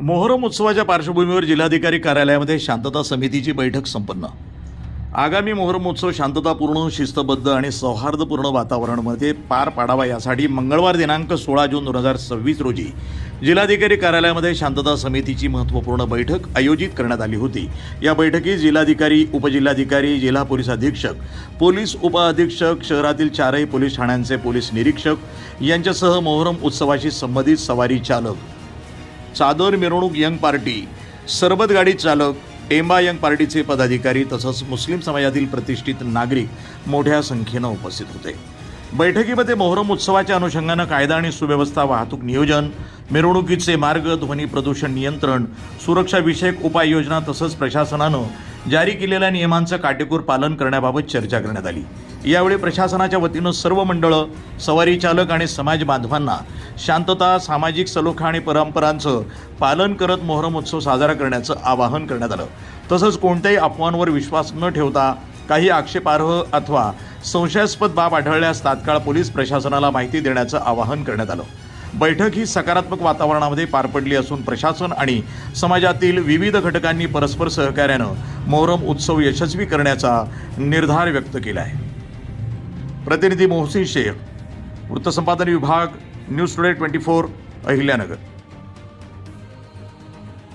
मोहरम उत्सवाच्या पार्श्वभूमीवर जिल्हाधिकारी कार्यालयामध्ये शांतता समितीची बैठक संपन्न। आगामी मोहरम उत्सव शांततापूर्ण, शिस्तबद्ध आणि सौहार्दपूर्ण वातावरणामध्ये पार पाडावा यासाठी मंगळवार दिनांक 16 जून 2026 रोजी जिल्हाधिकारी कार्यालयामध्ये शांतता समितीची महत्त्वपूर्ण बैठक आयोजित करण्यात आली होती। या बैठकीत जिल्हाधिकारी, उपजिल्हाधिकारी, जिल्हा पोलीस अधीक्षक, पोलीस उपअधीक्षक, शहरातील 4ही पोलीस ठाण्यांचे पोलीस निरीक्षक यांच्यासह मोहरम उत्सवाशी संबंधित सवारी चालक, चादर मिरवणूक यंग पार्टी, सरबत गाडी चालक, टेंबा यंग पार्टीचे पदाधिकारी तसंच मुस्लिम समाजातील प्रतिष्ठित नागरिक मोठ्या संख्येनं उपस्थित होते। बैठकीमध्ये मोहरम उत्सवाच्या अनुषंगानं कायदा आणि सुव्यवस्था, वाहतूक नियोजन, मिरवणुकीचे मार्ग, ध्वनी प्रदूषण नियंत्रण, सुरक्षाविषयक उपाययोजना तसंच प्रशासनानं जारी केलेल्या नियमांचं काटेकोर पालन करण्याबाबत चर्चा करण्यात आली। यावेळी प्रशासनाच्या वतीनं सर्व मंडळं, सवारी चालक आणि समाज बांधवांना शांतता, सामाजिक सलोखा आणि परंपरांचं पालन करत मोहरम उत्सव साजरा करण्याचं आवाहन करण्यात आलं। तसंच कोणत्याही अफवांवर विश्वास न ठेवता काही आक्षेपार्ह अथवा संशयास्पद बाब आढळल्यास तात्काळ पोलीस प्रशासनाला माहिती देण्याचं आवाहन करण्यात आलं। बैठक ही सकारात्मक वातावरणामध्ये पार पडली असून प्रशासन आणि समाजातील विविध घटकांनी परस्पर सहकार्यानं मोहरम उत्सव यशस्वी करण्याचा निर्धार व्यक्त केला आहे। प्रतिनिधी मोहसिन शेख, वृत्तसंपादन विभाग, न्यूज टुडे 24, अहिल्यानगर।